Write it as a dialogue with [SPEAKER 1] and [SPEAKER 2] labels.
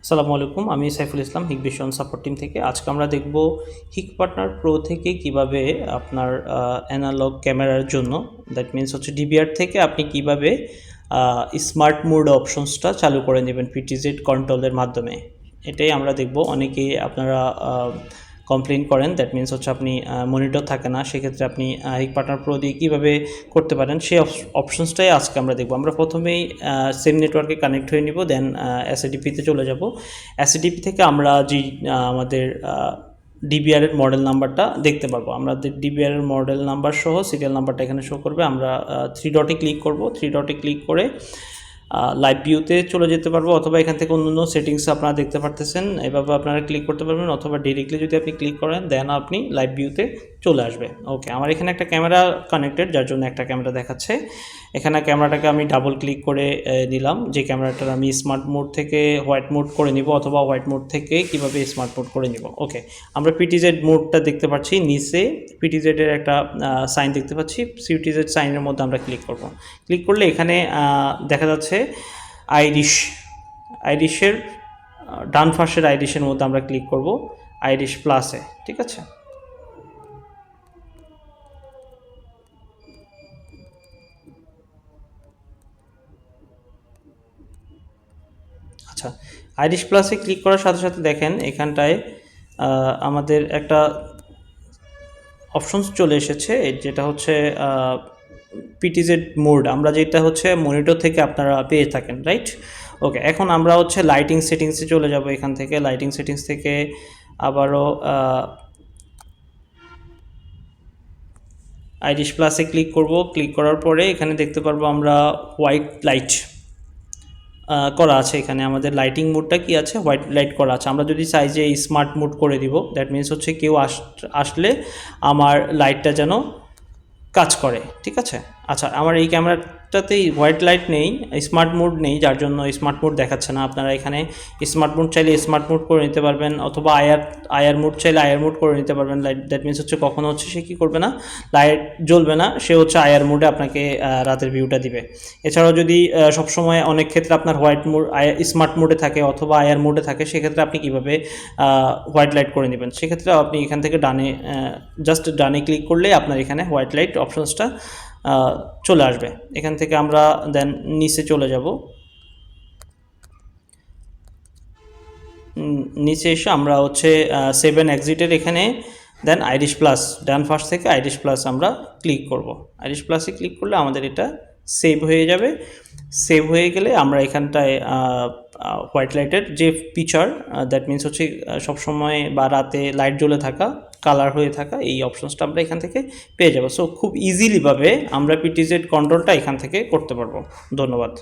[SPEAKER 1] আসসালামু আলাইকুম, আমি Saiful Islam হিক vision support team থেকে। আজকে আমরা দেখব হিক পার্টনার প্রো থেকে কিভাবে আপনার অ্যানালগ ক্যামেরার জন্য, দ্যাট মিনস হচ্ছে ডিবিআর থেকে আপনি কিভাবে স্মার্ট মোড অপশনসটা চালু করে নেবেন পিটিজেড কন্ট্রোলের মাধ্যমে। এটাই আমরা দেখব। অনেকেই আপনারা কমপ্লেন করেন, দ্যাট মিনস হচ্ছে আপনি মনিটর থাকে না, সেক্ষেত্রে আপনি হিক পার্টনার প্রো দিয়ে কীভাবে করতে পারেন সেই অপশনসটাই আজকে আমরা দেখব। আমরা প্রথমেই সেম নেটওয়ার্কে কানেক্ট হয়ে নিব, দেন এসএডিপিতে চলে যাব। এসএডিপি থেকে আমরা যে আমাদের ডিবিআর এর মডেল নাম্বারটা দেখতে পারবো। আমাদের ডিবিআর এর মডেল নাম্বার সহ সিরিয়াল নাম্বারটা এখানে শো করবে। আমরা 3 ডটে ক্লিক করব। 3 ডটে ক্লিক করে লাইভ ভিউতে চলে যেতে পারবো, অথবা এখান থেকে অন্য সেটিংস আপনারা দেখতে পারতেছেন, এভাবে আপনারা ক্লিক করতে পারবেন, অথবা ডিরেক্টলি যদি আপনি ক্লিক করেন দেন আপনি লাইভ ভিউতে চলে আসবে। ওকে, আমার এখানে একটা ক্যামেরা কানেক্টেড, যার জন্য একটা ক্যামেরা দেখাচ্ছে। এখানে ক্যামেরাটাকে আমি ডাবল ক্লিক করে নিলাম, যে ক্যামেরাটার আমি স্মার্ট মোড থেকে হোয়াইট মোড করে নিব, অথবা হোয়াইট মোড থেকে কীভাবে স্মার্ট মোড করে নিব। ওকে, আমরা পিটিজেড মোডটা দেখতে পাচ্ছি, নিচে পিটিজেডের একটা সাইন দেখতে পাচ্ছি। পিটিজেড সাইনের মধ্যে আমরা ক্লিক করব। ক্লিক করলে এখানে দেখা যাচ্ছে আইরিশের ডান পাশের আইরিশের মধ্যে আমরা ক্লিক করব, আইরিশ প্লাসে। ঠিক আছে, আচ্ছা, আইরিশ প্লাসে ক্লিক করার সাথে সাথে দেখেন এখানটায় আমাদের একটা অপশনস চলে এসেছে, যেটা হচ্ছে পিটিজেড মোড, আমরা যেটা হচ্ছে মনিটর থেকে আপনারা পেয়ে থাকেন, রাইট? ওকে, এখন আমরা হচ্ছে লাইটিং সেটিংসে চলে যাব। এখান থেকে লাইটিং সেটিংস থেকে আবারও আইরিশ প্লাসে ক্লিক করব। ক্লিক করার পরে এখানে দেখতে পারবো আমরা হোয়াইট লাইট করা আছে। এখানে আমাদের লাইটিং মোডটা কি আছে, হোয়াইট লাইট করা আছে। আমরা যদি চাই যে স্মার্ট মোড করে দিব, দ্যাট মিনস হচ্ছে কেউ আসলে আমার লাইটটা যেন কাজ করে। ঠিক আছে, আচ্ছা, আমার এই ক্যামেরাটাতেই হোয়াইট লাইট নেই, স্মার্ট মোড নেই, যার জন্য স্মার্ট মোড দেখাচ্ছে না। আপনারা এখানে স্মার্ট মোড চাইলে স্মার্ট মোড করে নিতে পারবেন, অথবা আয়ার মোড চাইলে আয়ার মোড করে নিতে পারবেন। লাইট, দ্যাট মিনস হচ্ছে কখনো হচ্ছে সে কী করবে না, লাইট জ্বলবে না, সে হচ্ছে আয়ার মোডে আপনাকে রাতের ভিউটা দিবে। এছাড়াও যদি সবসময় অনেক ক্ষেত্রে আপনার হোয়াইট মোড স্মার্ট মোডে থাকে অথবা আয়ার মোডে থাকে, সেক্ষেত্রে আপনি কীভাবে হোয়াইট লাইট করে নেবেন, সেক্ষেত্রে আপনি এখান থেকে জাস্ট ডানে ক্লিক করলেই আপনার এখানে হোয়াইট লাইট অপশনসটা চলে আসবে। এখান থেকে আমরা দেন নিচে চলে যাব। নিচে এসে আমরা হচ্ছে 7 এক্সিটের এখানে দেন আইরিশ প্লাস, ডান পাশ থেকে আইরিশ প্লাস আমরা ক্লিক করব। আইরিশ প্লাসে ক্লিক করলে আমাদের এটা সেভ হয়ে যাবে। সেভ হয়ে গেলে আমরা এখানটায় হোয়াইট লাইটের যে ফিচার, দ্যাট মিনস হচ্ছে সবসময় বা রাতে লাইট জ্বলে থাকা, কালার হয়ে থাকা, এই অপশনসটা আমরা এখান থেকে পেয়ে যাবো। সো খুব ইজিলিভাবে আমরা পিটিজেড কন্ট্রোলটা এখান থেকে করতে পারবো। ধন্যবাদ।